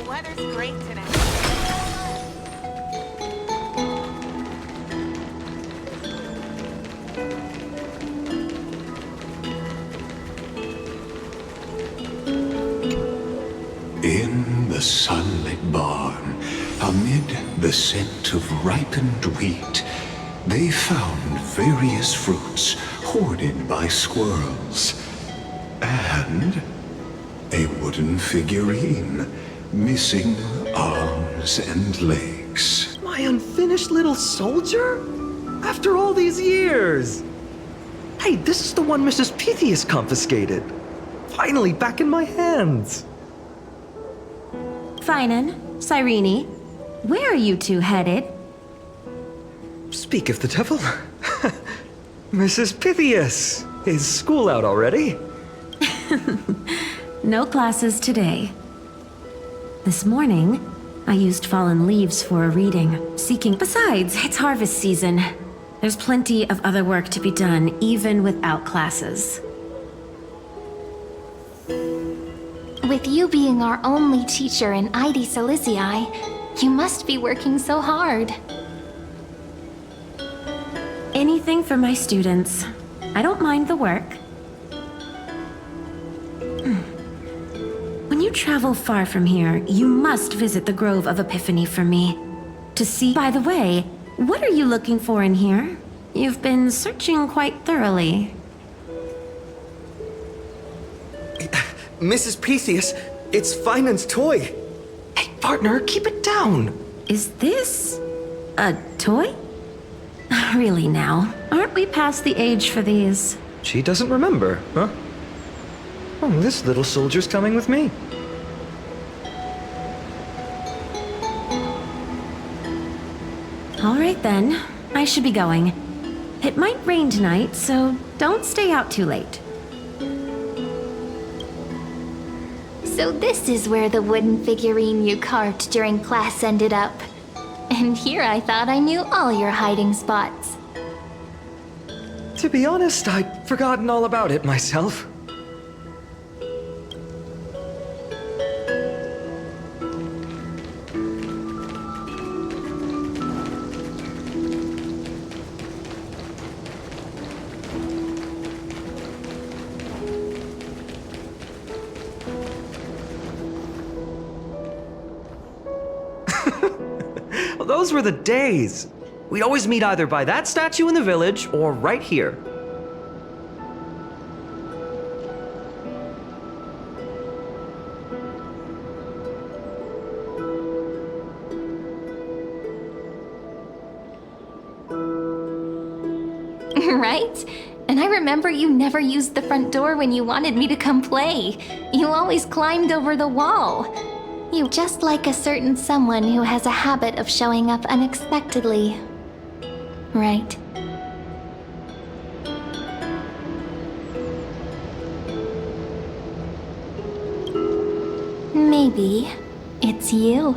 weather's great today. In the sunlit barn, amid the scent of ripened wheat, they found various fruits hoarded by squirrels. And a wooden figurine, missing arms and legs. My unfinished little soldier? After all these years! Hey, this is the one Mrs. Pythias confiscated. Finally back in my hands. Finan, Cyrene, where are you two headed? Speak of the devil. Mrs. Pythias, is school out already? No classes today. This morning, I used fallen leaves for a reading, seeking. Besides, it's harvest season. There's plenty of other work to be done, even without classes. With you being our only teacher in ID Silicii, you must be working so hard. Anything for my students. I don't mind the work. When you travel far from here, you must visit the Grove of Epiphany for me. To see. By the way, what are you looking for in here? You've been searching quite thoroughly. Mrs. Pythias, it's Finan's toy. Hey, partner, keep it down. Is this a toy? Really now, aren't we past the age for these? She doesn't remember, huh? Oh, this little soldier's coming with me. All right then, I should be going. It might rain tonight, so don't stay out too late. So this is where the wooden figurine you carved during class ended up. And here I thought I knew all your hiding spots. To be honest, I'd forgotten all about it myself. Those were the days. We'd always meet either by that statue in the village or right here. Right? And I remember you never used the front door when you wanted me to come play. You always climbed over the wall. You just like a certain someone who has a habit of showing up unexpectedly. Right? Maybe it's you.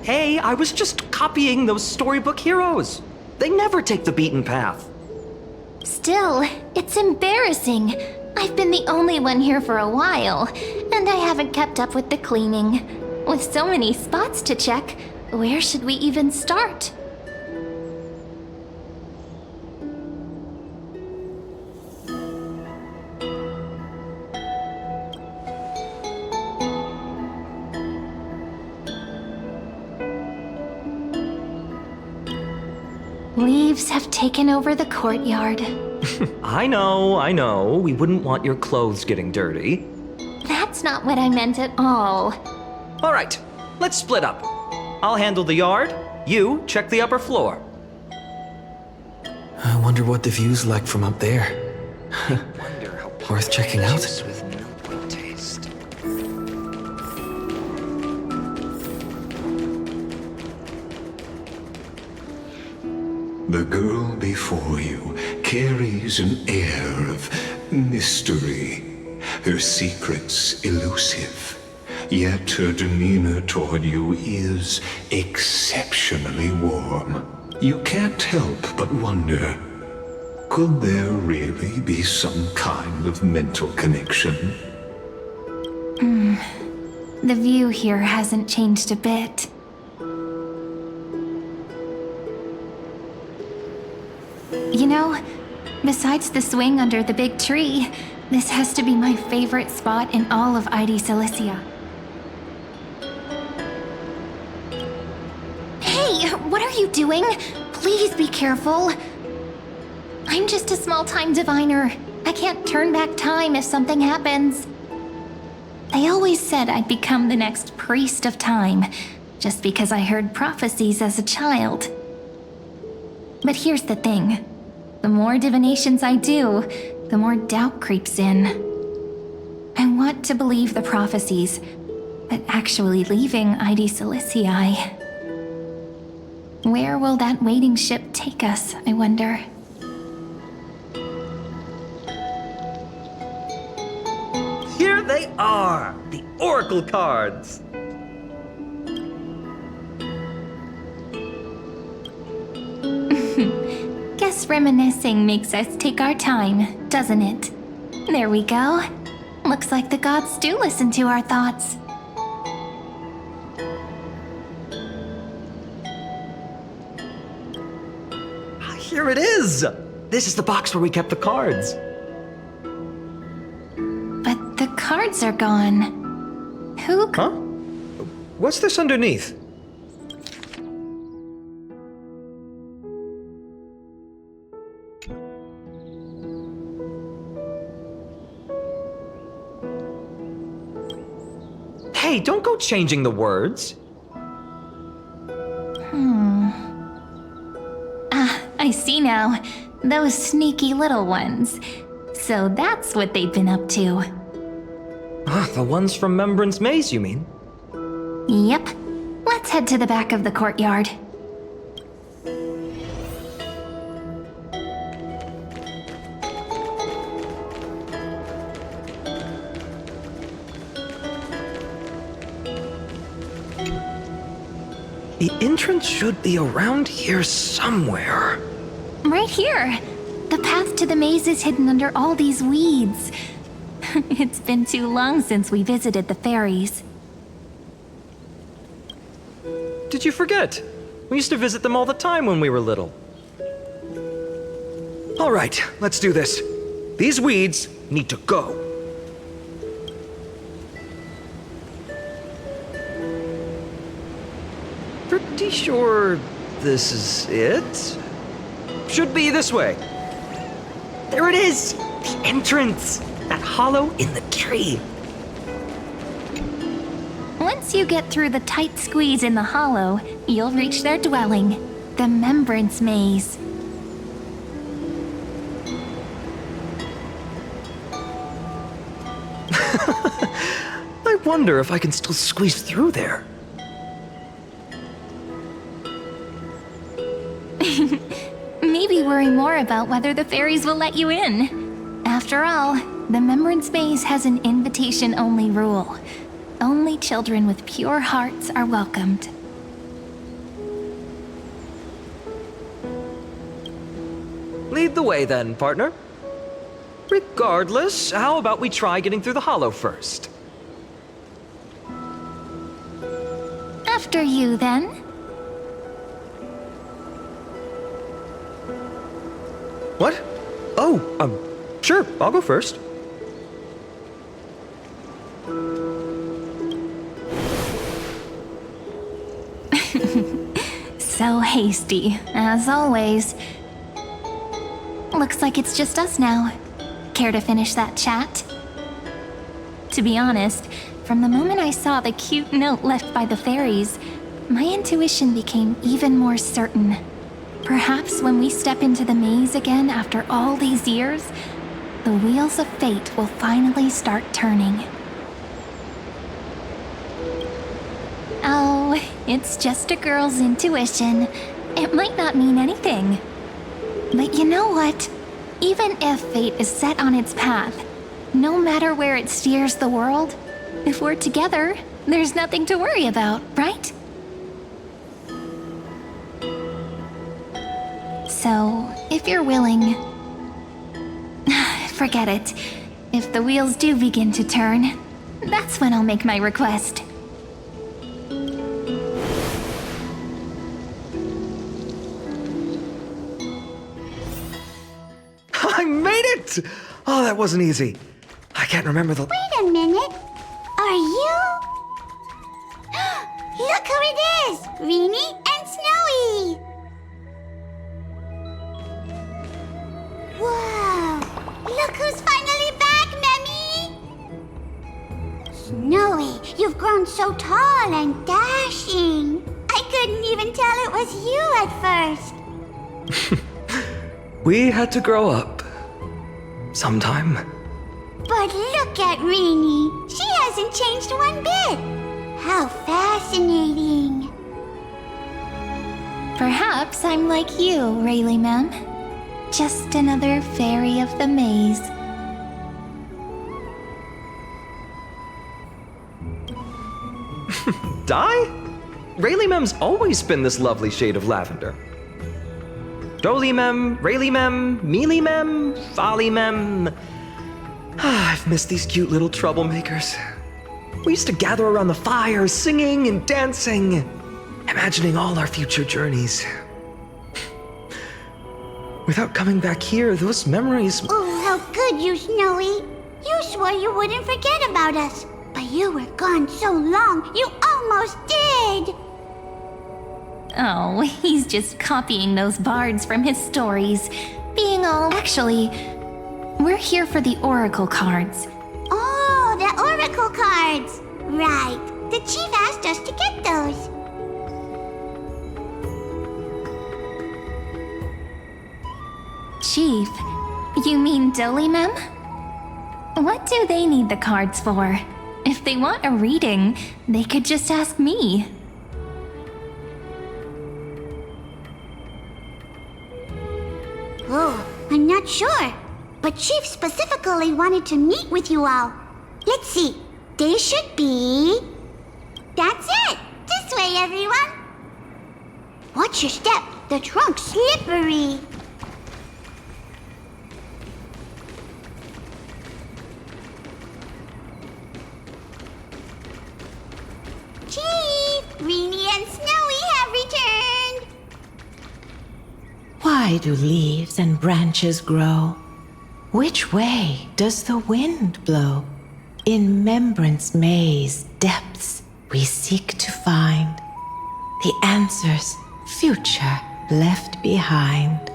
Hey, I was just copying those storybook heroes. They never take the beaten path. Still, it's embarrassing. I've been the only one here for a while, and I haven't kept up with the cleaning. With so many spots to check, where should we even start? Leaves have taken over the courtyard. I know. We wouldn't want your clothes getting dirty. That's not what I meant at all. All right, let's split up. I'll handle the yard. You check the upper floor. I wonder what the view's like from up there. Worth checking out. With milky taste. The girl before you carries an air of mystery, her secrets elusive. Yet her demeanor toward you is exceptionally warm. You can't help but wonder, could there really be some kind of mental connection? The view here hasn't changed a bit. You know, besides the swing under the big tree, this has to be my favorite spot in all of ID Cilicia. Hey, what are you doing? Please be careful. I'm just a small-time diviner. I can't turn back time if something happens. They always said I'd become the next priest of time, just because I heard prophecies as a child. But here's the thing. The more divinations I do, the more doubt creeps in. I want to believe the prophecies, but actually leaving ID Ciliciae. Where will that waiting ship take us, I wonder? Here they are! The Oracle cards! Guess reminiscing makes us take our time, doesn't it? There we go. Looks like the gods do listen to our thoughts. Here it is! This is the box where we kept the cards. But the cards are gone. Who Huh? What's this underneath? Hey, don't go changing the words. I see now. Those sneaky little ones. So that's what they've been up to. The ones from Remembrance Maze, you mean? Yep. Let's head to the back of the courtyard. The entrance should be around here somewhere. Right here. The path to the maze is hidden under all these weeds. It's been too long since we visited the fairies. Did you forget? We used to visit them all the time when we were little. All right, let's do this. These weeds need to go. Pretty sure this is it? Should be this way. There it is! The entrance! That hollow in the tree. Once you get through the tight squeeze in the hollow, you'll reach their dwelling, the Remembrance Maze. I wonder if I can still squeeze through there. Maybe worry more about whether the fairies will let you in. After all, the Remembrance Maze has an invitation-only rule. Only children with pure hearts are welcomed. Lead the way then, partner. Regardless, how about we try getting through the hollow first? After you, then. What? Oh, sure, I'll go first. So hasty, as always. Looks like it's just us now. Care to finish that chat? To be honest, from the moment I saw the cute note left by the fairies, my intuition became even more certain. Perhaps when we step into the maze again after all these years, the wheels of fate will finally start turning. Oh, it's just a girl's intuition. It might not mean anything. But you know what? Even if fate is set on its path, no matter where it steers the world, if we're together, there's nothing to worry about, right? So, if you're willing... Forget it. If the wheels do begin to turn, that's when I'll make my request. I made it! Oh, that wasn't easy. I can't remember the... Wait a minute. Are you... Look who it is! Reenie and Snowy! Whoa! Look who's finally back, Memmy! Snowy, you've grown so tall and dashing. I couldn't even tell it was you at first. We had to grow up. Sometime. But look at Reenie. She hasn't changed one bit. How fascinating. Perhaps I'm like you, Rayleigh ma'am. Just another fairy of the maze. Dye? Rayleigh Mem's always been this lovely shade of lavender. Doly Mem, Rayleigh Mem, Mealy Mem, Folly Mem. I've missed these cute little troublemakers. We used to gather around the fire, singing and dancing, imagining all our future journeys. Without coming back here, those memories... Oh, how good you, Snowy. You swore you wouldn't forget about us. But you were gone so long, you almost did. Oh, he's just copying those bards from his stories. Being all... Actually, we're here for the oracle cards. Oh, the oracle cards. Right. The chief asked us to get those. Chief, you mean Doly ma'am? What do they need the cards for? If they want a reading, they could just ask me. Oh, I'm not sure. But Chief specifically wanted to meet with you all. Let's see. They should be... That's it! This way, everyone! Watch your step. The trunk's slippery. Chief! Reenie and Snowy have returned! Why do leaves and branches grow? Which way does the wind blow? In remembrance maze depths we seek to find the answers future left behind.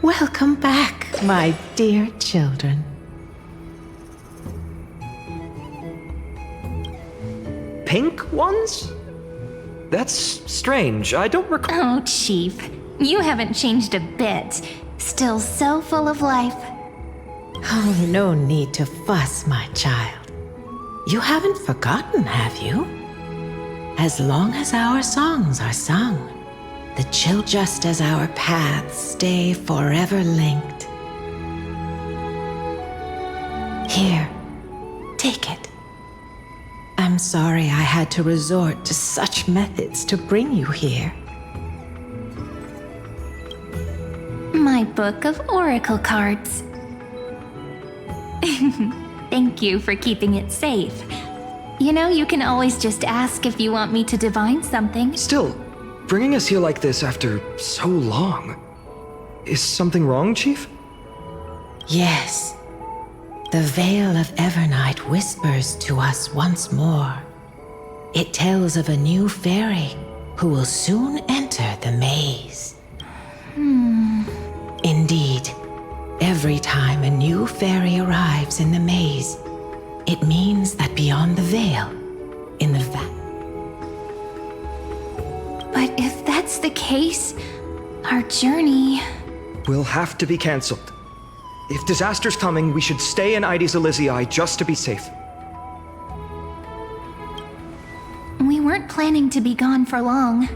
Welcome back, my dear children. Pink ones? That's strange. I don't recall... Oh, Chief, you haven't changed a bit. Still so full of life. Oh, no need to fuss, my child. You haven't forgotten, have you? As long as our songs are sung, the chill just as our paths stay forever linked. Here, take it. I'm sorry I had to resort to such methods to bring you here. My book of oracle cards. Thank you for keeping it safe. You know, you can always just ask if you want me to divine something. Still, bringing us here like this after so long. Is something wrong, Chief? Yes. The veil of Evernight whispers to us once more. It tells of a new fairy who will soon enter the maze. Indeed, every time a new fairy arrives in the maze, it means that beyond the veil, in the But if that's the case, our journey... Will have to be cancelled. If disaster's coming, we should stay in Ides Elysiae just to be safe. We weren't planning to be gone for long.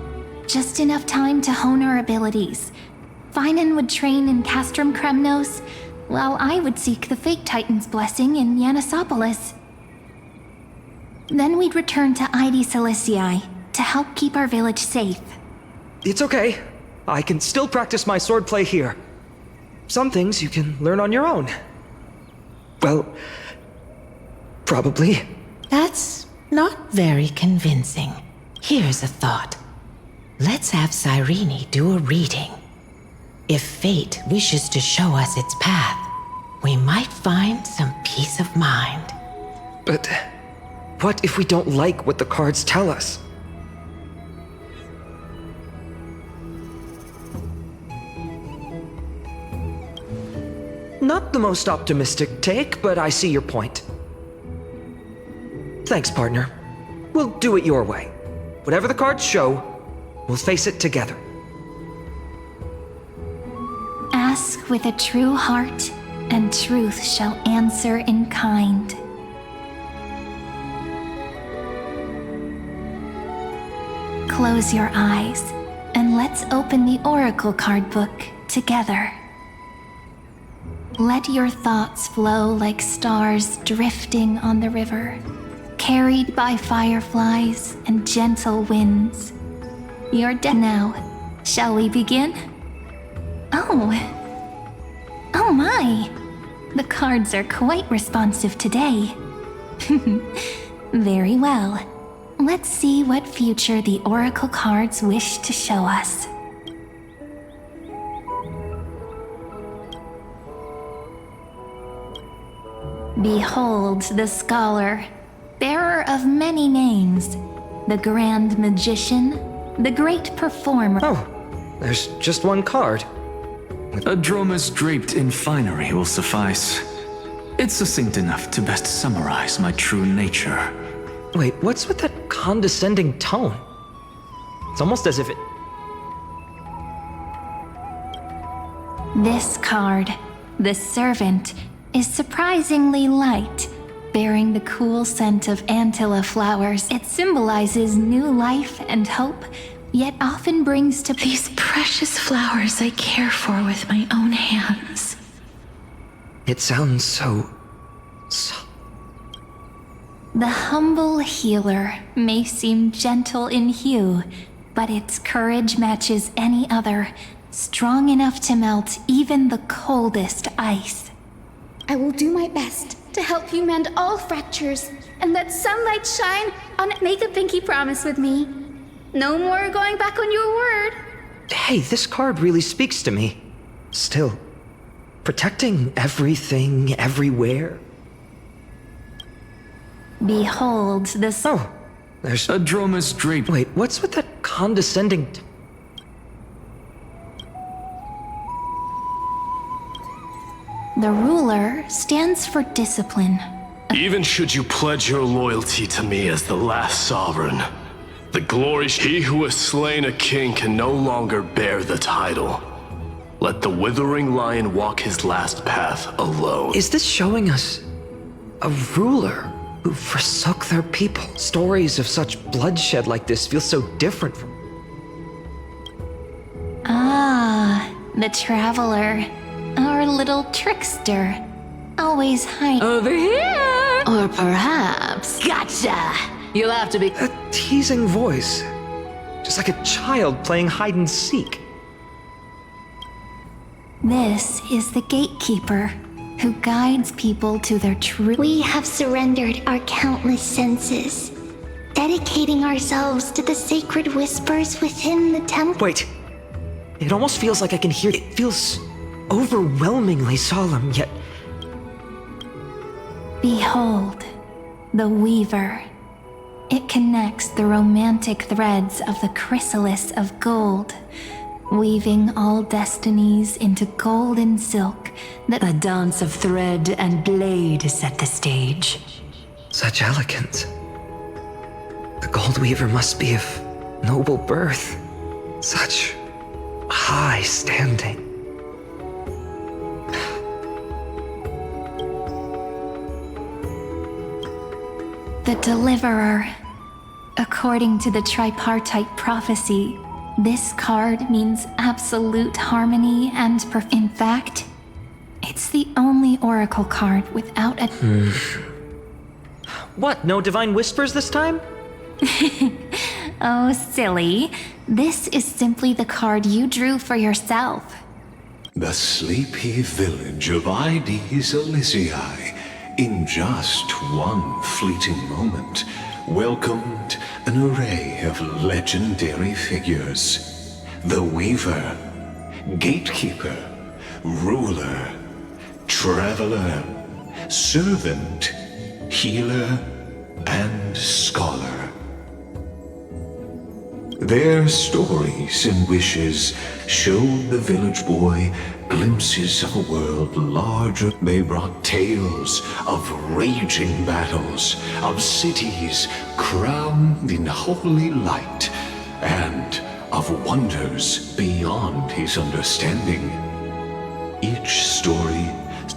Just enough time to hone our abilities. Finan would train in Castrum Kremnos, while I would seek the fake Titan's blessing in Yanisopolis. Then we'd return to Ides Elysiae to help keep our village safe. It's okay. I can still practice my swordplay here. Some things you can learn on your own. Well, probably. That's not very convincing. Here's a thought. Let's have Cyrene do a reading. If fate wishes to show us its path, we might find some peace of mind. But what if we don't like what the cards tell us? Not the most optimistic take, but I see your point. Thanks, partner. We'll do it your way. Whatever the cards show, we'll face it together. Ask with a true heart, and truth shall answer in kind. Close your eyes, and let's open the Oracle card book together. Let your thoughts flow like stars drifting on the river, carried by fireflies and gentle winds. You're dead now. Shall we begin? Oh my! The cards are quite responsive today. Very well. Let's see what future the Oracle cards wish to show us. Behold the scholar, bearer of many names, the grand magician, the great performer. Oh, there's just one card. A dromos draped in finery will suffice. It's succinct enough to best summarize my true nature. Wait, what's with that condescending tone? It's almost as if it... This card, the servant, is surprisingly light, bearing the cool scent of Antilla flowers. It symbolizes new life and hope, yet often brings to These precious flowers I care for with my own hands. It sounds so... The humble healer may seem gentle in hue, but its courage matches any other, strong enough to melt even the coldest ice. I will do my best to help you mend all fractures and let sunlight shine on it. Make a pinky promise with me. No more going back on your word. Hey, this card really speaks to me. Still, protecting everything, everywhere. Behold the Oh, there's... A dromos draped... Wait, what's with that condescending... The ruler stands for discipline. Even should you pledge your loyalty to me as the last sovereign, the glory he who has slain a king can no longer bear the title. Let the withering lion walk his last path alone. Is this showing us a ruler who forsook their people? Stories of such bloodshed like this feel so different from... Ah, the traveler. Our little trickster. Always hide. Over here! Or perhaps... Gotcha! You'll have to be... A teasing voice. Just like a child playing hide and seek. This is the gatekeeper, who guides people to their true... We have surrendered our countless senses, dedicating ourselves to the sacred whispers within the temple. Wait. It almost feels like I can hear... It feels overwhelmingly solemn, yet... Behold, the Weaver. It connects the romantic threads of the chrysalis of gold, weaving all destinies into golden silk that... A dance of thread and blade set the stage. Such elegance. The Gold Weaver must be of noble birth. Such high standing. The Deliverer. According to the tripartite prophecy, this card means absolute harmony and In fact, it's the only oracle card without a... What, no divine whispers this time? Oh, silly. This is simply the card you drew for yourself. The sleepy village of Ides Elysiae, in just one fleeting moment, welcomed an array of legendary figures. The Weaver, gatekeeper, ruler, traveler, servant, healer, and scholar. Their stories and wishes showed the village boy glimpses of a world larger. They brought tales of raging battles, of cities crowned in holy light, and of wonders beyond his understanding. Each story,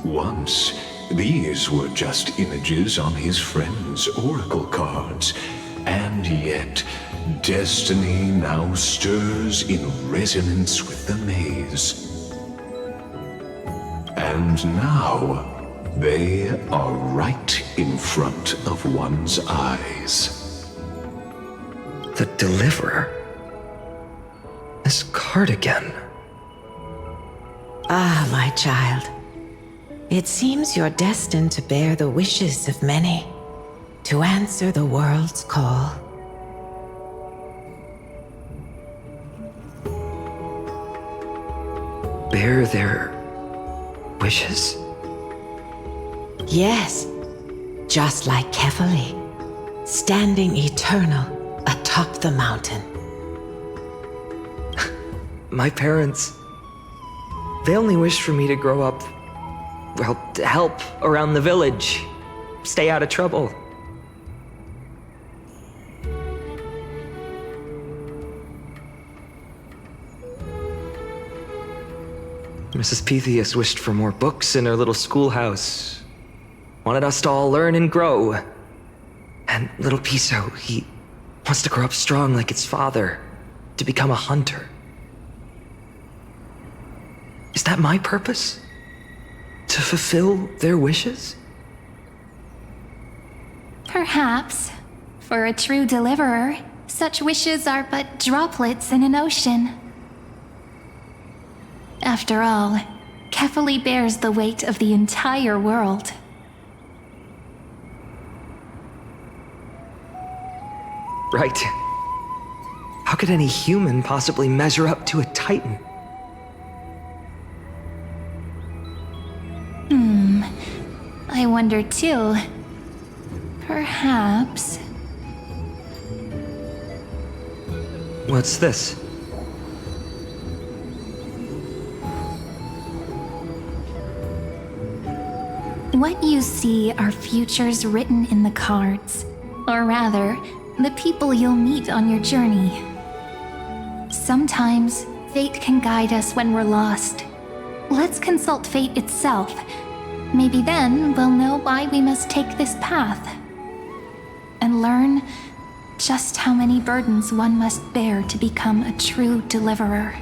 once, these were just images on his friend's oracle cards, and yet destiny now stirs in resonance with the maze. And now, they are right in front of one's eyes. The Deliverer? This card again. Ah, my child. It seems you're destined to bear the wishes of many, to answer the world's call. Bear their wishes? Yes, just like Kefali, standing eternal atop the mountain. My parents, they only wished for me to grow up, well, to help around the village, stay out of trouble. Mrs. Pythias wished for more books in her little schoolhouse, wanted us to all learn and grow. And little Piso, he wants to grow up strong like its father, to become a hunter. Is that my purpose? To fulfill their wishes? Perhaps. For a true deliverer, such wishes are but droplets in an ocean. After all, Kefali bears the weight of the entire world. Right. How could any human possibly measure up to a Titan? I wonder too. Perhaps... What's this? What you see are futures written in the cards. Or rather, the people you'll meet on your journey. Sometimes, fate can guide us when we're lost. Let's consult fate itself. Maybe then we'll know why we must take this path. And learn just how many burdens one must bear to become a true deliverer.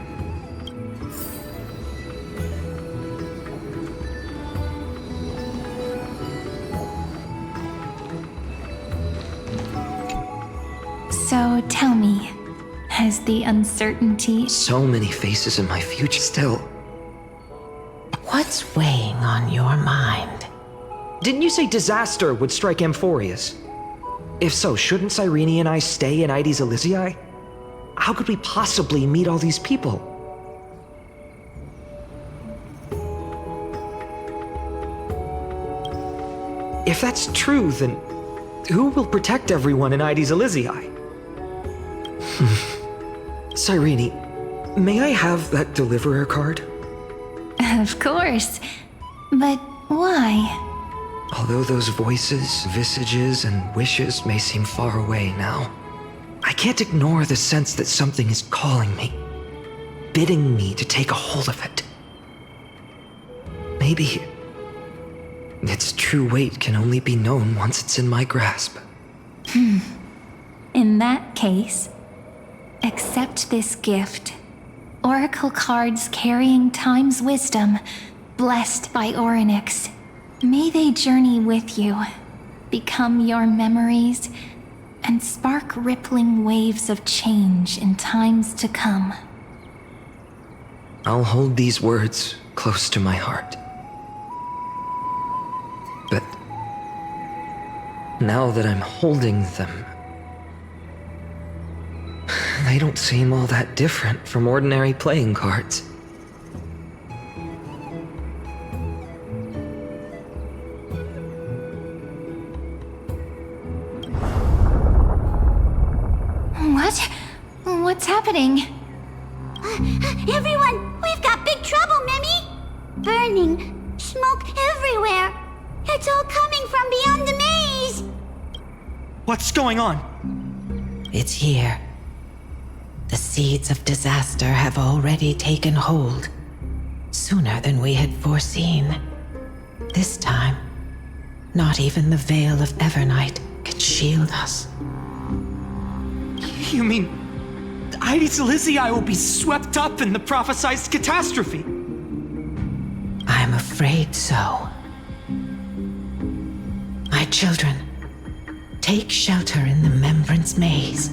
So tell me, has the uncertainty... So many faces in my future still. What's weighing on your mind? Didn't you say disaster would strike Amphorius? If so, shouldn't Cyrene and I stay in Ides Elysiae? How could we possibly meet all these people? If that's true, then who will protect everyone in Ides Elysiae? Cyrene, may I have that Deliverer card? Of course. But why? Although those voices, visages, and wishes may seem far away now, I can't ignore the sense that something is calling me, bidding me to take a hold of it. Maybe its true weight can only be known once it's in my grasp. In that case, accept this gift. Oracle cards carrying time's wisdom, blessed by Orynyx. May they journey with you, become your memories, and spark rippling waves of change in times to come. I'll hold these words close to my heart. But now that I'm holding them, they don't seem all that different from ordinary playing cards. Everyone, we've got big trouble, Mimi! Burning, smoke everywhere. It's all coming from beyond the maze. What's going on? It's here. The seeds of disaster have already taken hold, sooner than we had foreseen. This time, not even the veil of Evernight could shield us. You mean Ides Elysiae will be swept up in the prophesized catastrophe? I'm afraid so. My children, take shelter in the Membrance Maze.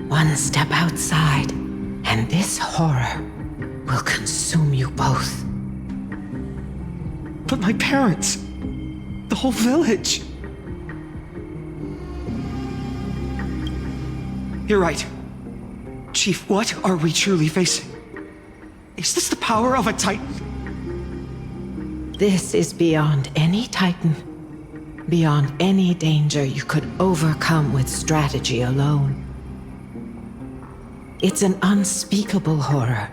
One step outside, and this horror will consume you both. But my parents, the whole village. You're right. Chief, what are we truly facing? Is this the power of a Titan? This is beyond any Titan. Beyond any danger you could overcome with strategy alone. It's an unspeakable horror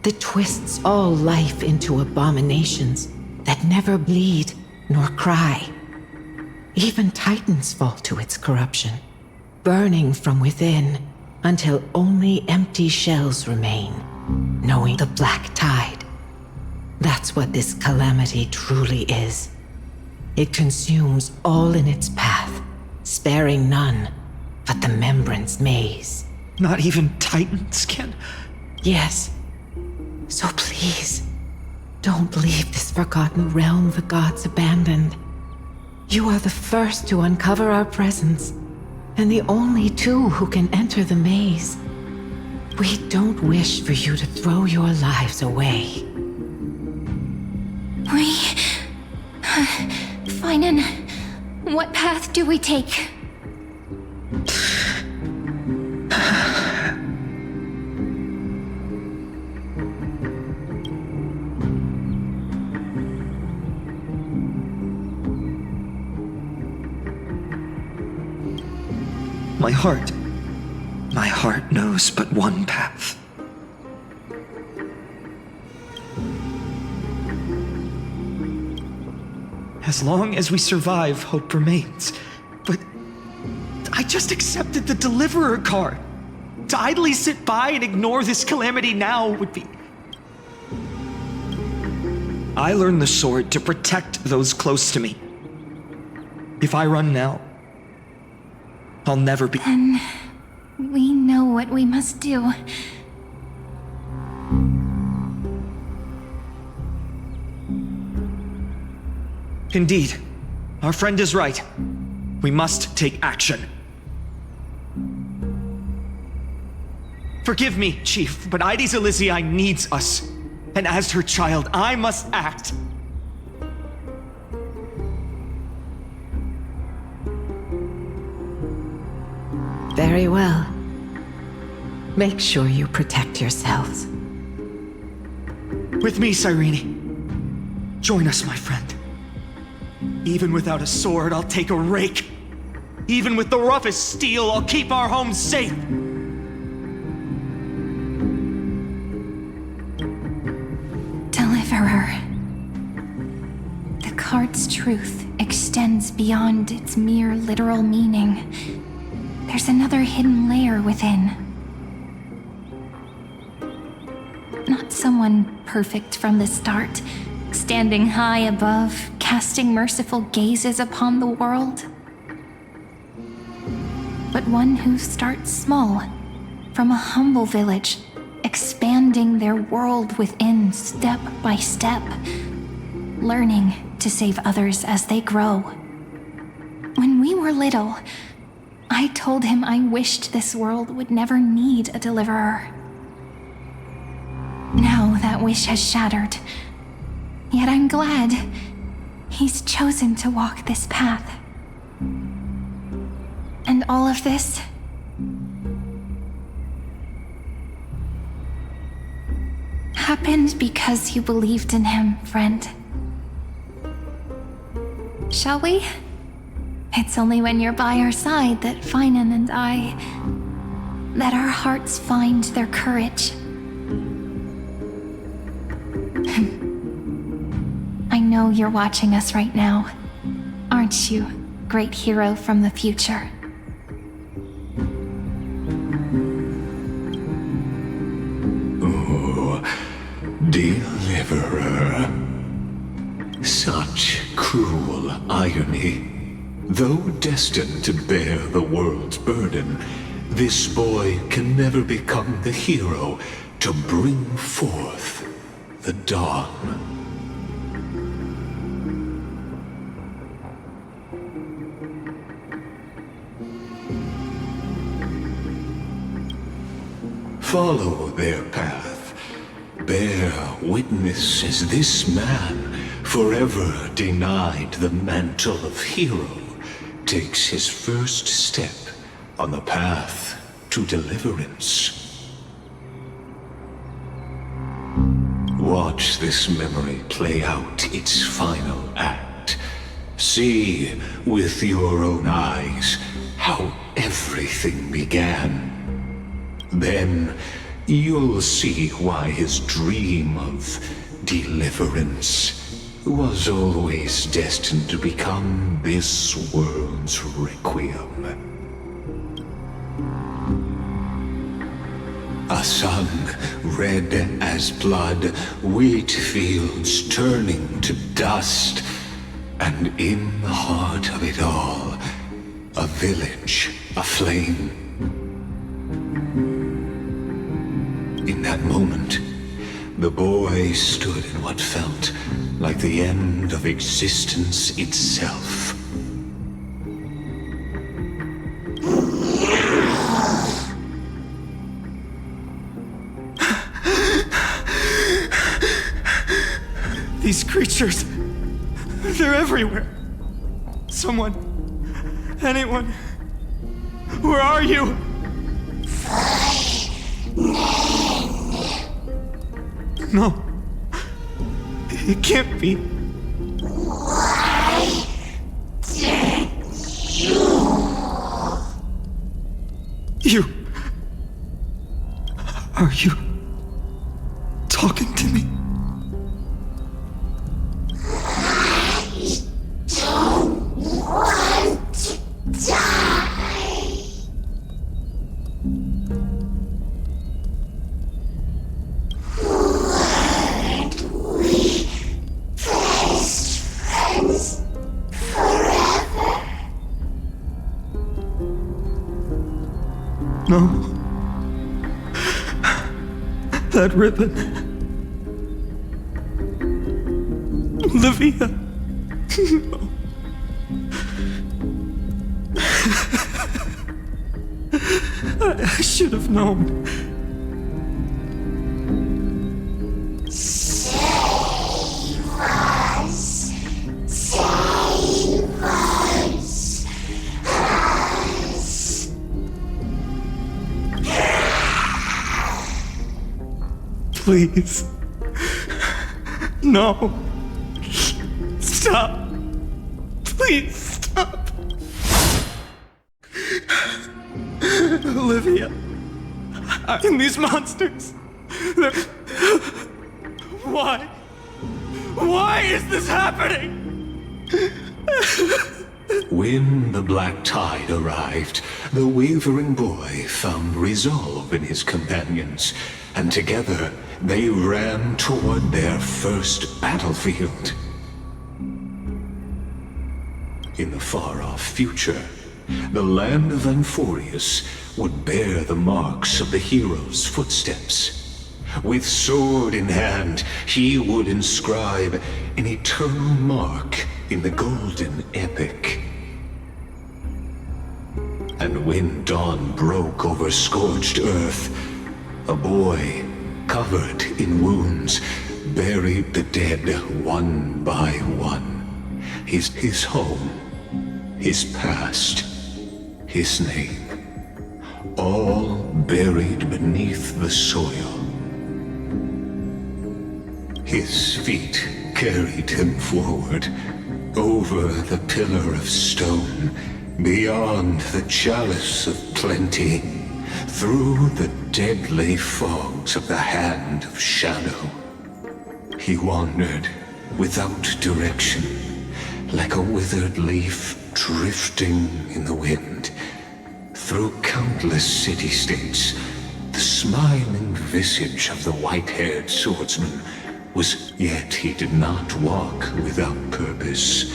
that twists all life into abominations that never bleed nor cry. Even Titans fall to its corruption, burning from within until only empty shells remain, knowing the black tide. That's what this calamity truly is. It consumes all in its path, sparing none but the Membrance Maze. Not even Titans can... Yes. So please, don't leave this forgotten realm the gods abandoned. You are the first to uncover our presence, and the only two who can enter the maze. We don't wish for you to throw your lives away. Finan, what path do we take? My heart knows but one path. As long as we survive, hope remains. But I just accepted the Deliverer card. To idly sit by and ignore this calamity now would be... I learned the sword to protect those close to me. If I run now, I'll never be... Then we know what we must do. Indeed, our friend is right. We must take action. Forgive me, Chief, but Ides Elysiae needs us. And as her child, I must act. Very well. Make sure you protect yourselves. With me, Cyrene. Join us, my friend. Even without a sword, I'll take a rake. Even with the roughest steel, I'll keep our home safe. Deliverer. The card's truth extends beyond its mere literal meaning. There's another hidden layer within. Not someone perfect from the start, standing high above, casting merciful gazes upon the world. But one who starts small, from a humble village, expanding their world within step by step, learning to save others as they grow. When we were little, I told him I wished this world would never need a deliverer. Now that wish has shattered. Yet I'm glad he's chosen to walk this path. And all of this happened because you believed in him, friend. Shall we? It's only when you're by our side that Finan and I... that our hearts find their courage. know you're watching us right now. Aren't you, great hero from the future? Oh, Deliverer. Such cruel irony. Though destined to bear the world's burden, this boy can never become the hero to bring forth the dawn. Follow their path. Bear witness as this man, forever denied the mantle of hero, takes his first step on the path to deliverance. Watch this memory play out its final act. See with your own eyes how everything began. Then you'll see why his dream of deliverance was always destined to become this world's requiem. A sun red as blood, wheat fields turning to dust, and in the heart of it all, a village aflame. In that moment, the boy stood in what felt like the end of existence itself. These creatures, they're everywhere. Someone, anyone, where are you? No, it can't be. Are you talking to me? No. That ribbon. Olivia. No. I should have known. Save us. Save us. Please. No. Stop. Please stop. Olivia. And these monsters. Why? Why is this happening? When the black tide arrived, the wavering boy found resolve in his companions, and together they ran toward their first battlefield. In the far-off future, the land of Amphorius would bear the marks of the hero's footsteps. With sword in hand, he would inscribe an eternal mark in the golden epic. And when dawn broke over scorched earth, a boy, covered in wounds, buried the dead one by one. His home, his past, his name, all buried beneath the soil. His feet carried him forward, over the pillar of stone, beyond the chalice of plenty, through the deadly fogs of the Hand of Shadow. He wandered, without direction, like a withered leaf drifting in the wind. Through countless city-states, the smiling visage of the white-haired swordsman was, yet he did not walk without purpose.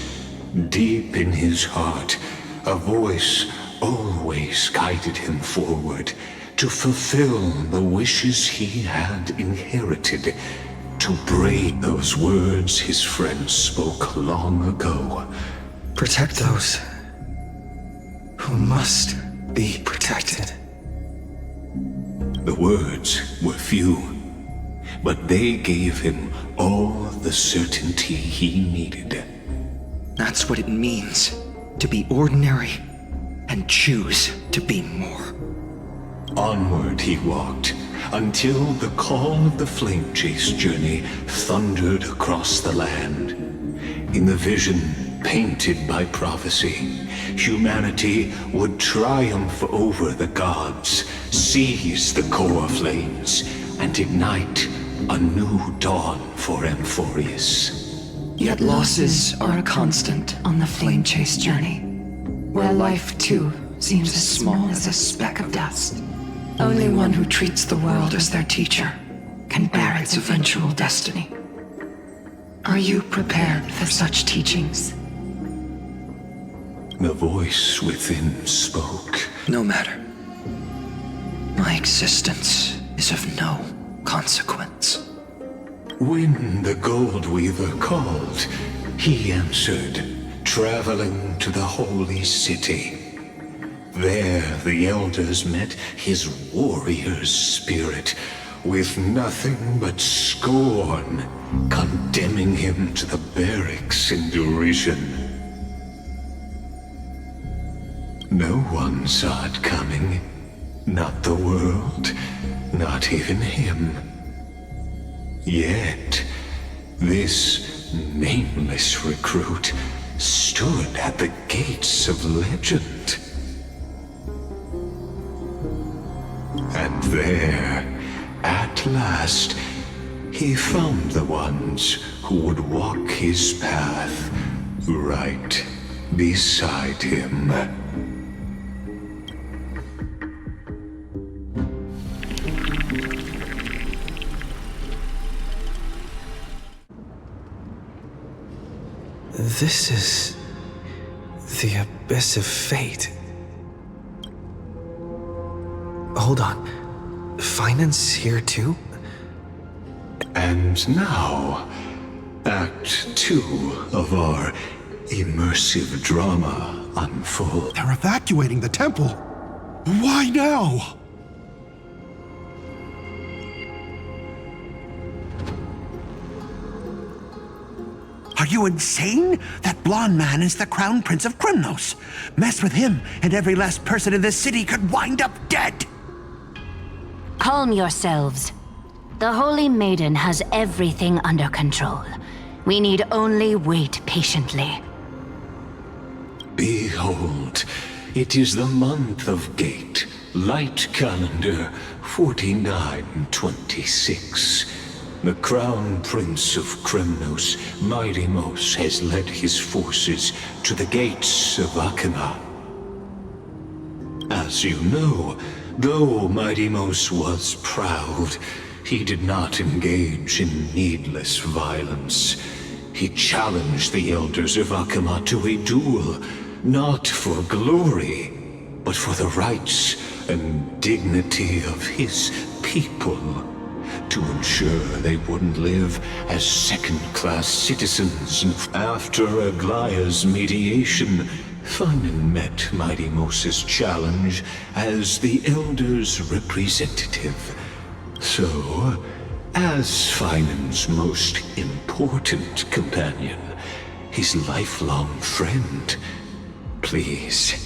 Deep in his heart, a voice always guided him forward to fulfill the wishes he had inherited, to break those words his friends spoke long ago. Protect those who must be protected. The words were few, but they gave him all the certainty he needed. That's what it means to be ordinary and choose to be more. Onward he walked, until the call of the flame chase journey thundered across the land. In the vision painted by prophecy, humanity would triumph over the gods, seize the core flames, and ignite a new dawn for Amphorius. Yet losses are a constant on the flame chase journey, where life too seems as small as a speck of dust. Only one who treats the world as their teacher can bear its eventual destiny. Are you prepared for such teachings? The voice within spoke. No matter. My existence is of no consequence. When the Gold Weaver called, he answered, traveling to the holy city. There the elders met his warrior's spirit, with nothing but scorn, condemning him to the barracks in derision. No one saw it coming. Not the world, not even him. Yet, this nameless recruit stood at the gates of legend. And there, at last, he found the ones who would walk his path right beside him. This is the abyss of fate. Hold on. Finance here too? And now, Act 2 of our immersive drama unfolds. They're evacuating the temple. Why now? Are you insane? That blonde man is the Crown Prince of Krymnos. Mess with him, and every last person in this city could wind up dead. Calm yourselves. The Holy Maiden has everything under control. We need only wait patiently. Behold, it is the month of Gate, light calendar 4926. The Crown Prince of Krymnos, Mydimos, has led his forces to the gates of Akima. As you know, though Mydimos was proud, he did not engage in needless violence. He challenged the elders of Akima to a duel, not for glory, but for the rights and dignity of his people, to ensure they wouldn't live as second-class citizens. After Aglaya's mediation, Finan met Mydimos' challenge as the Elder's representative. So, as Finan's most important companion, his lifelong friend, please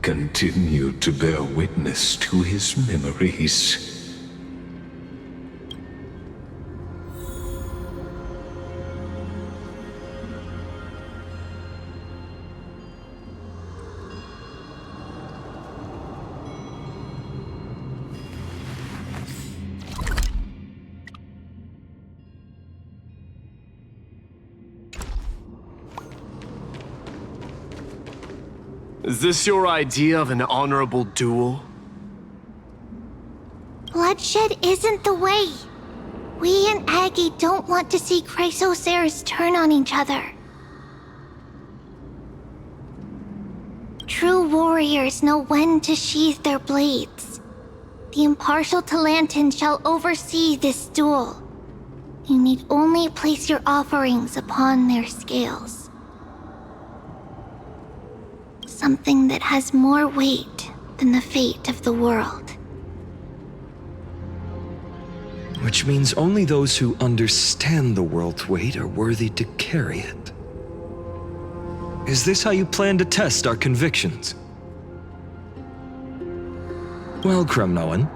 continue to bear witness to his memories. Is this your idea of an honorable duel? Bloodshed isn't the way. We and Aggie don't want to see Chrysoceres turn on each other. True warriors know when to sheathe their blades. The impartial Talantin shall oversee this duel. You need only place your offerings upon their scales. Something that has more weight than the fate of the world. Which means only those who understand the world's weight are worthy to carry it. Is this how you plan to test our convictions? Well, Kremnoan,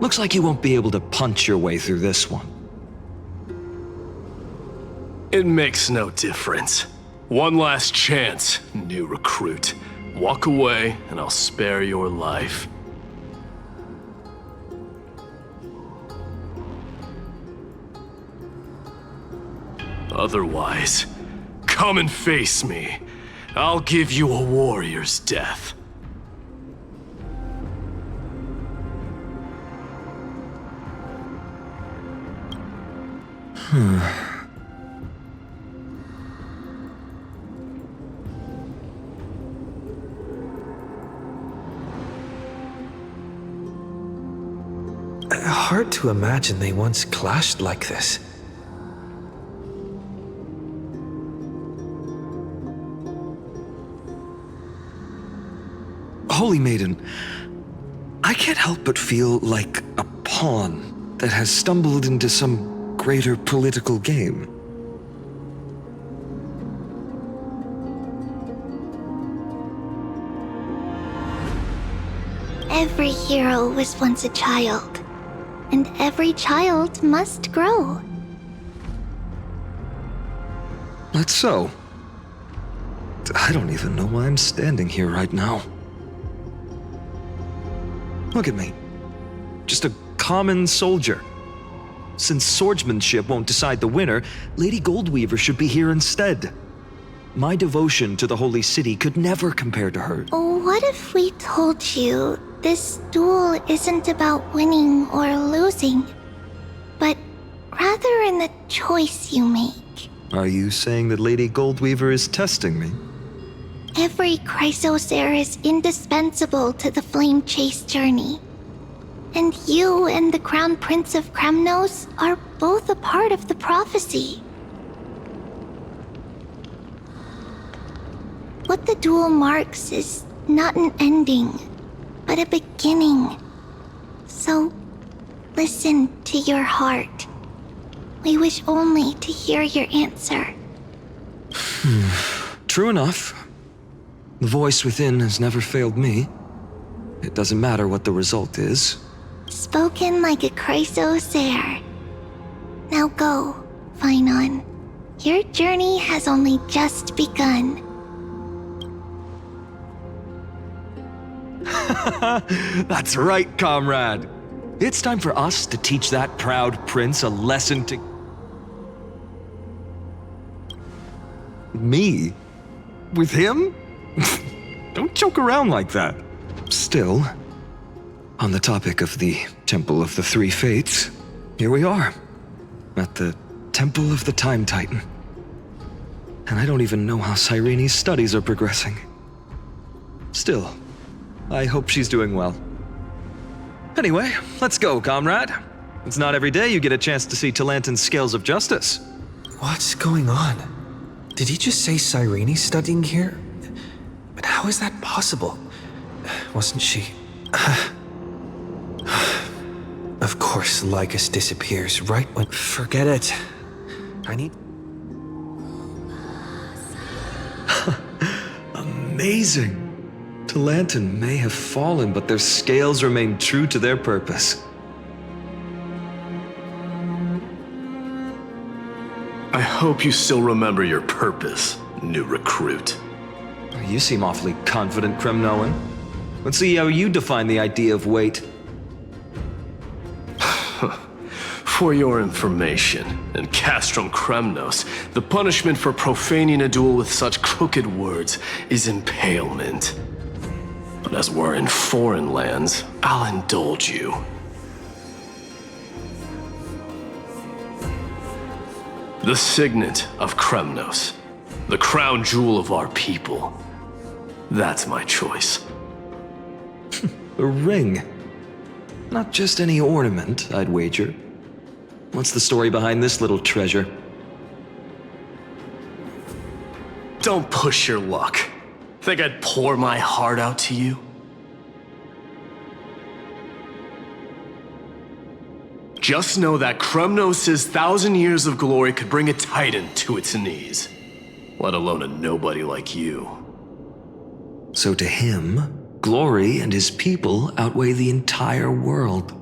looks like you won't be able to punch your way through this one. It makes no difference. One last chance, new recruit. Walk away, and I'll spare your life. Otherwise, come and face me. I'll give you a warrior's death. Hard to imagine they once clashed like this. Holy Maiden, I can't help but feel like a pawn that has stumbled into some greater political game. Every hero was once a child, and every child must grow. That's so. I don't even know why I'm standing here right now. Look at me. Just a common soldier. Since swordsmanship won't decide the winner, Lady Goldweaver should be here instead. My devotion to the Holy City could never compare to her. What if we told you this duel isn't about winning or losing, but rather in the choice you make? Are you saying that Lady Goldweaver is testing me? Every Chrysocere is indispensable to the Flame Chase journey. And you and the Crown Prince of Kremnos are both a part of the prophecy. What the duel marks is not an ending, but a beginning. So, listen to your heart. We wish only to hear your answer. True enough. The voice within has never failed me. It doesn't matter what the result is. Spoken like a Chrysocere. Now go, Finon. Your journey has only just begun. That's right, comrade. It's time for us to teach that proud prince a lesson to... Me? With him? Don't joke around like that. Still, on the topic of the Temple of the Three Fates, here we are, at the Temple of the Time Titan. And I don't even know how Cyrene's studies are progressing. Still, I hope she's doing well. Anyway, let's go, comrade. It's not every day you get a chance to see Talantin's scales of justice. What's going on? Did he just say Cyrene's studying here? But how is that possible? Wasn't she... Of course, Lycus disappears right when... Forget it. I need... Amazing. Talantin may have fallen, but their scales remain true to their purpose. I hope you still remember your purpose, new recruit. You seem awfully confident, Kremnoan. Let's see how you define the idea of weight. For your information, in Castrum Kremnos, the punishment for profaning a duel with such crooked words is impalement. But as we're in foreign lands, I'll indulge you. The signet of Kremnos, the crown jewel of our people. That's my choice. A ring. Not just any ornament, I'd wager. What's the story behind this little treasure? Don't push your luck. Think I'd pour my heart out to you? Just know that Kremnos' 1,000 years of glory could bring a titan to its knees. Let alone a nobody like you. So to him, glory and his people outweigh the entire world.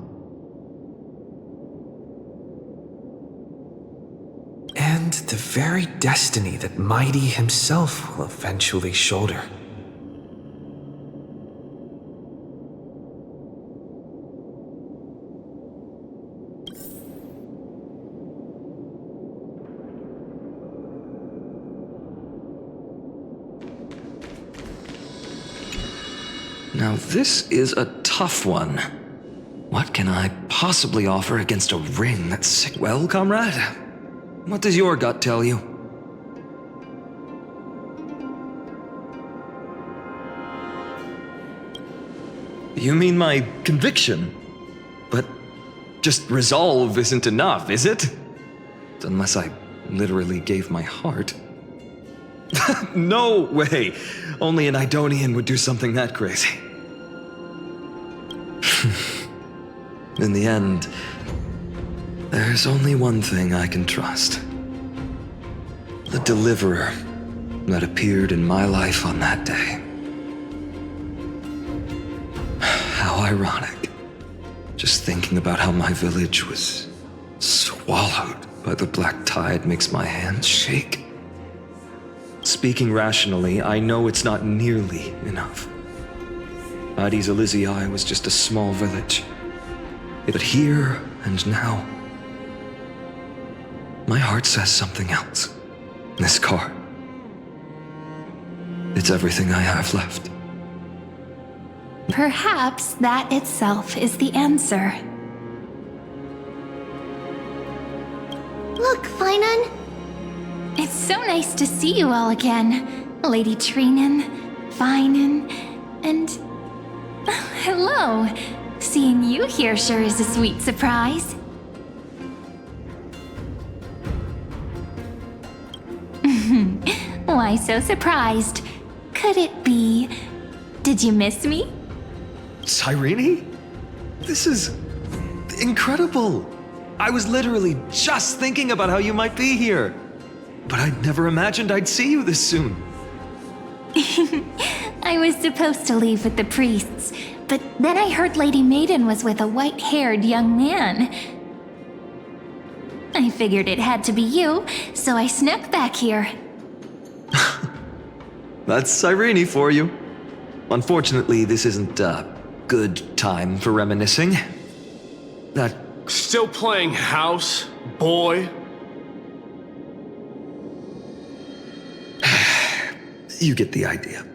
And the very destiny that Mighty himself will eventually shoulder. Now this is a tough one. What can I possibly offer against a ring that's sick? Well, comrade, what does your gut tell you? You mean my conviction? But just resolve isn't enough, is it? Unless I literally gave my heart. No way! Only an Idonian would do something that crazy. In the end, there's only one thing I can trust. The deliverer that appeared in my life on that day. How ironic. Just thinking about how my village was swallowed by the black tide makes my hands shake. Speaking rationally, I know it's not nearly enough. Addis Elysiae was just a small village. But here and now, my heart says something else. This card. It's everything I have left. Perhaps that itself is the answer. Look, Finan. It's so nice to see you all again. Lady Treenan, Finan, and... hello. Seeing you here sure is a sweet surprise. Why so surprised? Could it be... Did you miss me? Cyrene? This is incredible. I was literally just thinking about how you might be here. But I'd never imagined I'd see you this soon. I was supposed to leave with the priests, but then I heard Lady Maiden was with a white-haired young man. I figured it had to be you, so I snuck back here. That's Cyrene for you. Unfortunately, this isn't a good time for reminiscing. That... Still playing house, boy? You get the idea.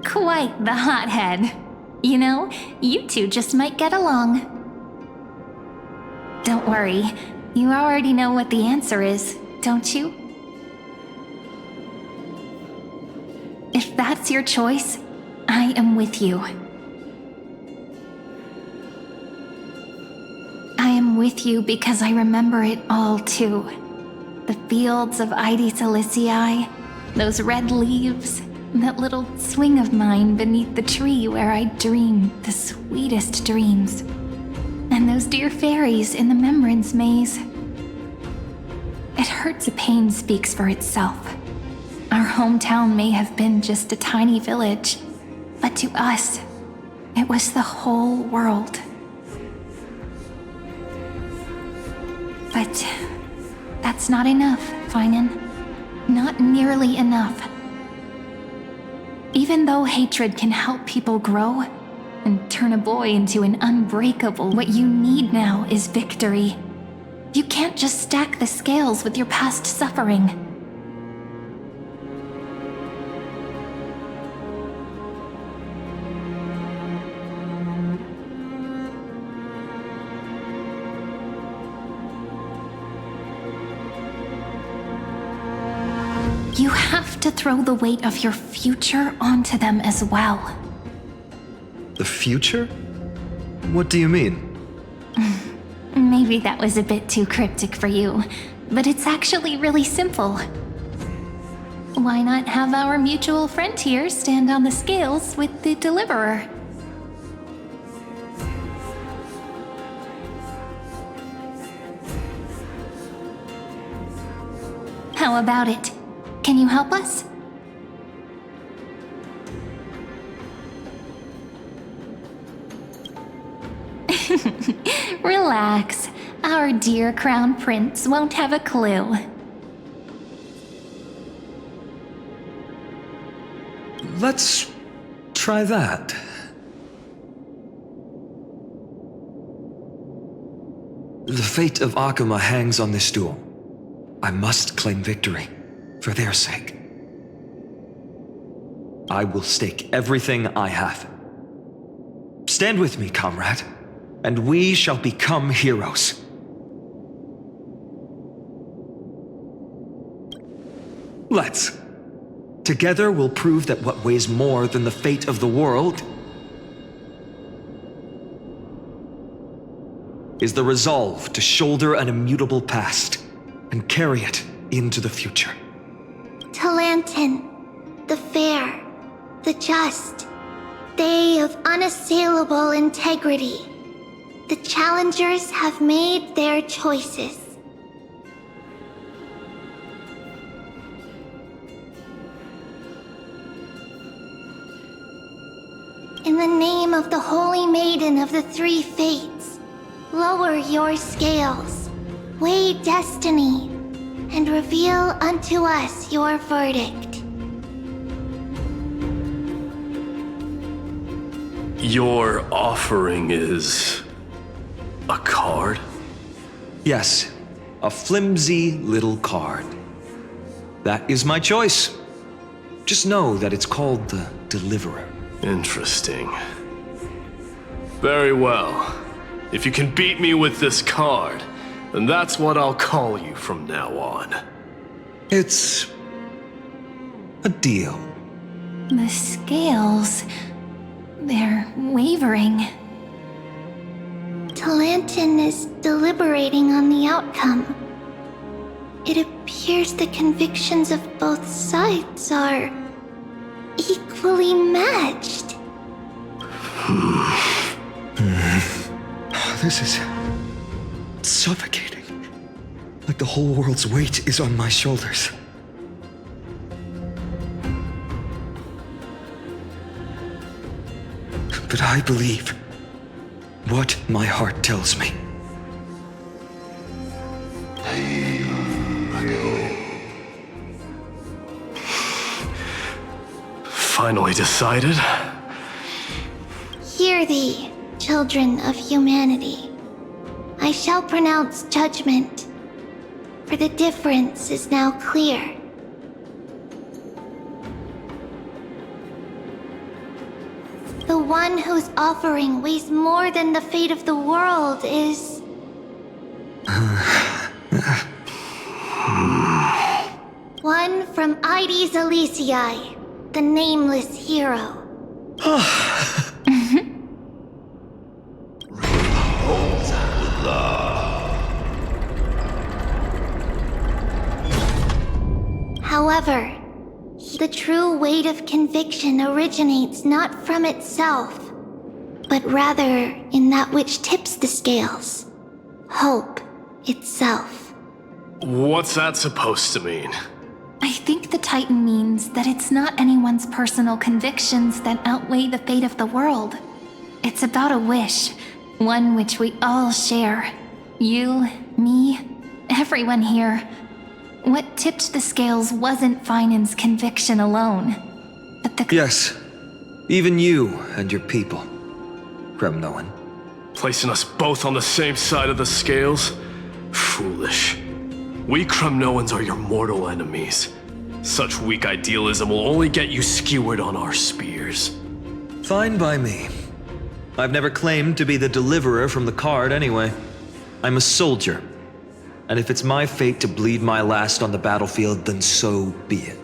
Quite the hothead. You know, you two just might get along. Don't worry, you already know what the answer is, don't you? If that's your choice, I am with you. I am with you because I remember it all too. The fields of Addis Elysiae, those red leaves, that little swing of mine beneath the tree where I dreamed the sweetest dreams. And those dear fairies in the Membrance Maze. It hurts a pain speaks for itself. Our hometown may have been just a tiny village, but to us, it was the whole world. But that's not enough, Finan. Not nearly enough. Even though hatred can help people grow and turn a boy into an unbreakable, what you need now is victory. You can't just stack the scales with your past suffering. You have to throw the weight of your future onto them as well. The future? What do you mean? Maybe that was a bit too cryptic for you, but it's actually really simple. Why not have our mutual friend here stand on the scales with the deliverer? How about it? Can you help us? Relax. Our dear Crown Prince won't have a clue. Let's try that. The fate of Akuma hangs on this duel. I must claim victory, for their sake. I will stake everything I have. Stand with me, comrade, and we shall become heroes. Let's. Together we'll prove that what weighs more than the fate of the world is the resolve to shoulder an immutable past and carry it into the future. Talantin, the fair, the just, they of unassailable integrity. The challengers have made their choices. In the name of the Holy Maiden of the Three Fates, lower your scales, weigh destiny, and reveal unto us your verdict. Your offering is a card? Yes, a flimsy little card. That is my choice. Just know that it's called the Deliverer. Interesting. Very well. If you can beat me with this card, then that's what I'll call you from now on. It's a deal. The scales... they're wavering. Talantin is deliberating on the outcome. It appears the convictions of both sides are equally matched. This is suffocating. Like the whole world's weight is on my shoulders. But I believe what my heart tells me. Finally decided? Hear thee, children of humanity. I shall pronounce judgment, for the difference is now clear. The one whose offering weighs more than the fate of the world is... one from Ides Elysiae, the nameless hero. However, the true weight of conviction originates not from itself, but rather in that which tips the scales. Hope itself. What's that supposed to mean? I think the Titan means that it's not anyone's personal convictions that outweigh the fate of the world. It's about a wish, one which we all share. You, me, everyone here. What tipped the scales wasn't Finan's conviction alone, but the... Yes, even you and your people, Kremnoan. Placing us both on the same side of the scales? Foolish. We Kremnoans are your mortal enemies. Such weak idealism will only get you skewered on our spears. Fine by me. I've never claimed to be the deliverer from the card anyway. I'm a soldier. And if it's my fate to bleed my last on the battlefield, then so be it.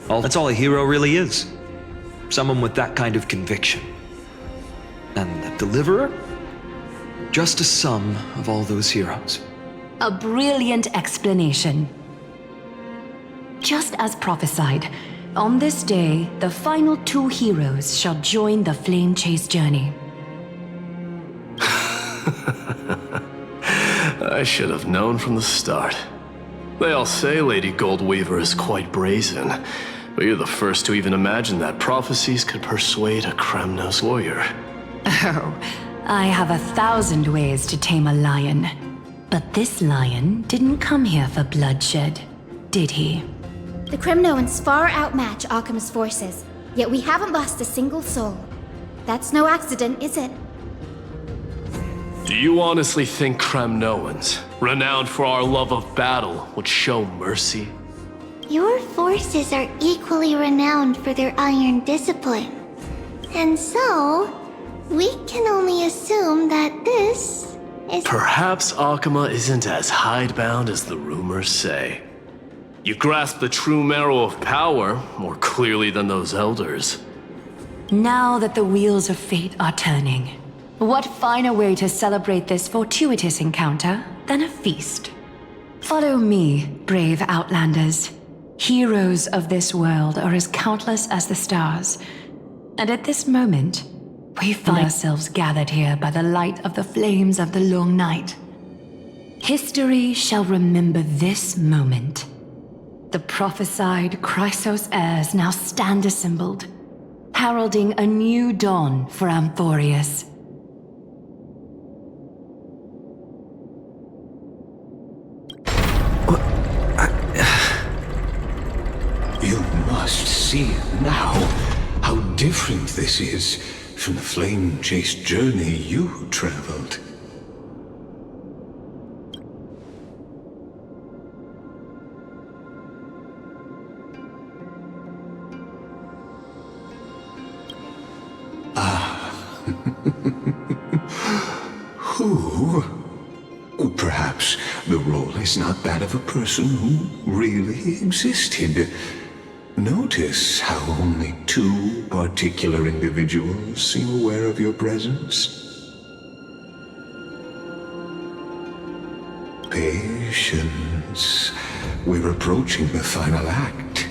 That's all a hero really is. Someone with that kind of conviction. And the Deliverer? Just a sum of all those heroes. A brilliant explanation. Just as prophesied, on this day, the final 2 heroes shall join the Flame Chase journey. I should have known from the start. They all say Lady Goldweaver is quite brazen, but you're the first to even imagine that prophecies could persuade a Kremnos warrior. Oh, I have 1,000 ways to tame a lion. But this lion didn't come here for bloodshed, did he? The Kremnoans far outmatch Occam's forces, yet we haven't lost a single soul. That's no accident, is it? Do you honestly think Kremnoans, renowned for our love of battle, would show mercy? Your forces are equally renowned for their iron discipline. And so, we can only assume that this is... Perhaps Akama isn't as hidebound as the rumors say. You grasp the true marrow of power more clearly than those elders. Now that the wheels of fate are turning, what finer way to celebrate this fortuitous encounter than a feast? Follow me, brave Outlanders. Heroes of this world are as countless as the stars. And at this moment, we find ourselves gathered here by the light of the flames of the long night. History shall remember this moment. The prophesied Chrysos heirs now stand assembled, heralding a new dawn for Amphorius. You must see now how different this is from the flame-chased journey you traveled. Who? Perhaps the role is not that of a person who really existed. Notice how only 2 particular individuals seem aware of your presence. Patience. We're approaching the final act.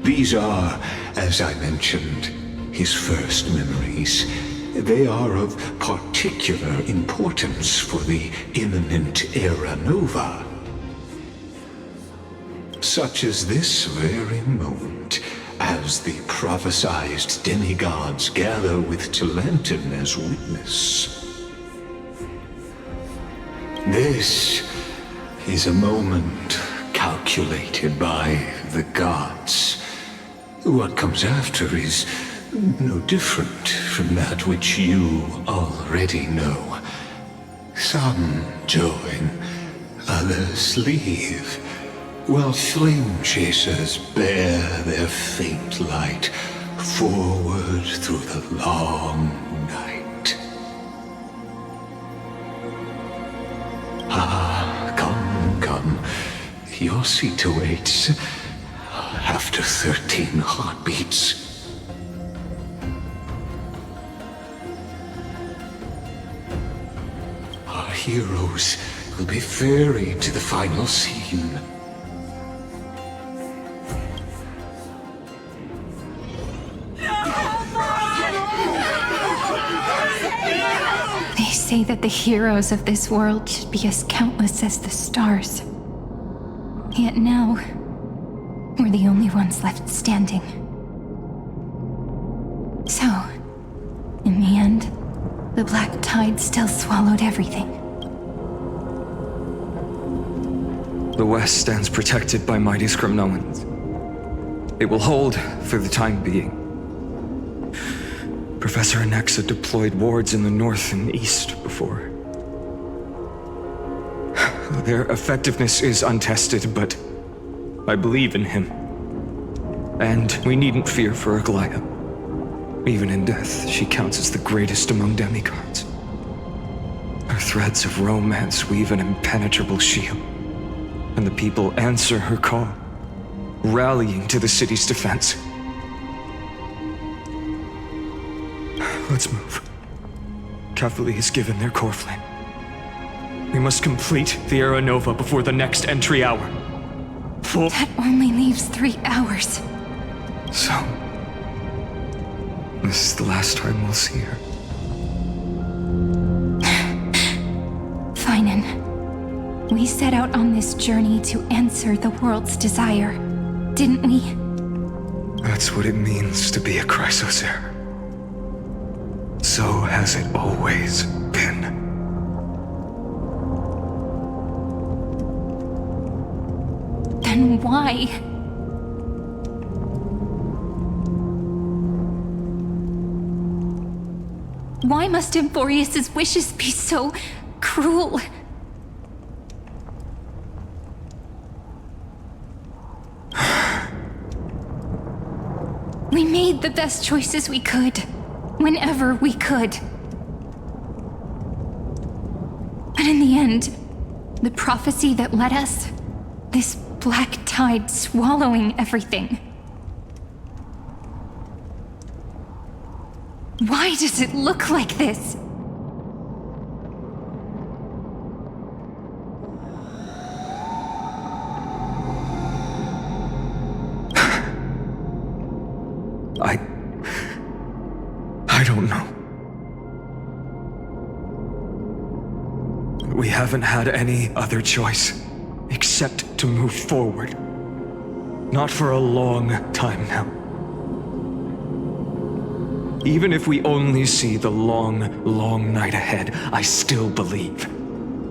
These are, as I mentioned, his first memories. They are of particular importance for the imminent Era Nova. Such as this very moment, as the prophesized demigods gather with Talentum as witness. This is a moment calculated by the gods. What comes after is no different from that which you already know. Some join, others leave, while flame chasers bear their faint light forward through the long night. Ah, come. Your seat awaits. After 13 heartbeats. Our heroes will be ferried to the final scene. They say that the heroes of this world should be as countless as the stars. Yet now, we're the only ones left standing. So, in the end, the black tide still swallowed everything. The West stands protected by mighty Skrymnoans. It will hold for the time being. Professor Anexa deployed wards in the north and east before. Their effectiveness is untested, but I believe in him. And we needn't fear for Aglaya. Even in death, she counts as the greatest among demigods. Her threads of romance weave an impenetrable shield, and the people answer her call. rallying to the city's defense. Let's move. Cavalry is given their core flame. We must complete the Era Nova before the next entry hour. That only leaves 3 hours. So, this is the last time we'll see her. Finan, we set out on this journey to answer the world's desire, didn't we? That's what it means to be a Chrysos heir. So has it always been. Then why? Why must Emphorius' wishes be so cruel? We made the best choices we could, whenever we could. But in the end, the prophecy that led us, this black tide swallowing everything. Why does it look like this? I don't know. We haven't had any other choice except to move forward. Not for a long time now. Even if we only see the long, long night ahead, I still believe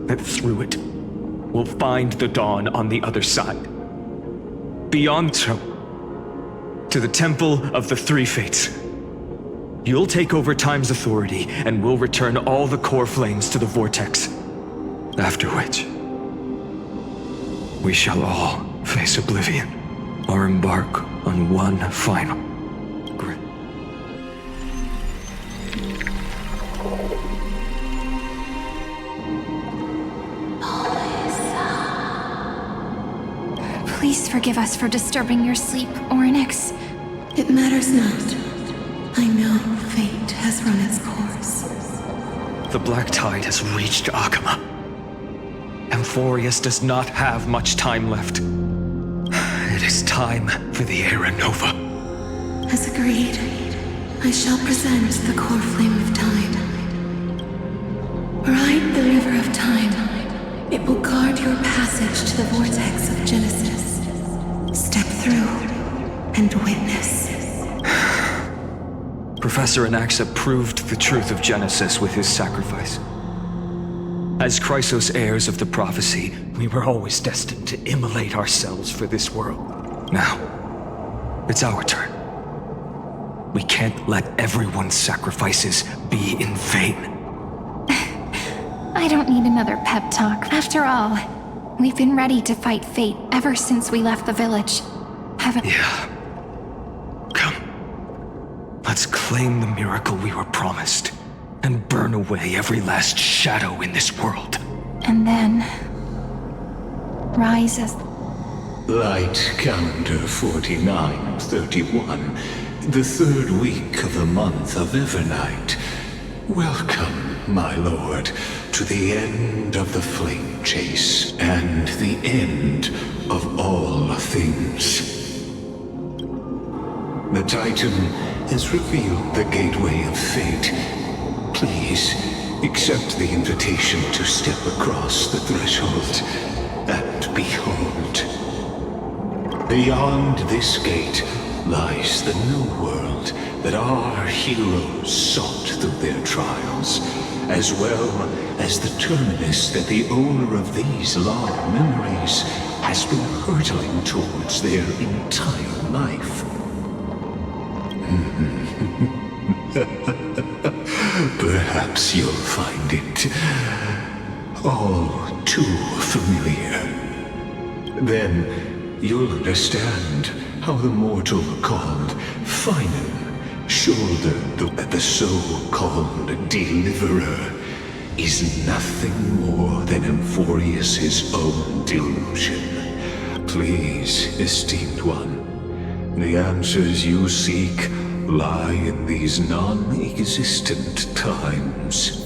that through it, we'll find the dawn on the other side. Beyond to the Temple of the Three Fates. You'll take over Time's authority, and we'll return all the core flames to the Vortex. After which, we shall all face oblivion, or embark on one final grit. Please forgive us for disturbing your sleep, Orynyx. It matters not. I know fate has run its course. The Black Tide has reached Akama. Emphorius does not have much time left. It is time for the Era Nova. As agreed, I shall present the core flame of time. Ride the river of time. It will guard your passage to the vortex of Genesis. Step through and witness. Professor Anaxa proved the truth of Genesis with his sacrifice. As Chrysos heirs of the prophecy, we were always destined to immolate ourselves for this world. Now, it's our turn. We can't let everyone's sacrifices be in vain. I don't need another pep talk. After all, we've been ready to fight fate ever since we left the village. Haven't... Yeah. Come. Let's claim the miracle we were promised, and burn away every last shadow in this world. And then... rise as... Light calendar 4931, the third week of the month of Evernight. Welcome, my lord, to the end of the flame chase, and the end of all things. The Titan has revealed the gateway of fate. Please, accept the invitation to step across the threshold, and behold. Beyond this gate lies the new world that our heroes sought through their trials, as well as the terminus that the owner of these long memories has been hurtling towards their entire life. Perhaps you'll find it all too familiar. Then you'll understand how the mortal called Finan shouldered the so-called deliverer is nothing more than Emphorius' own delusion. Please, esteemed one. The answers you seek lie in these non-existent times.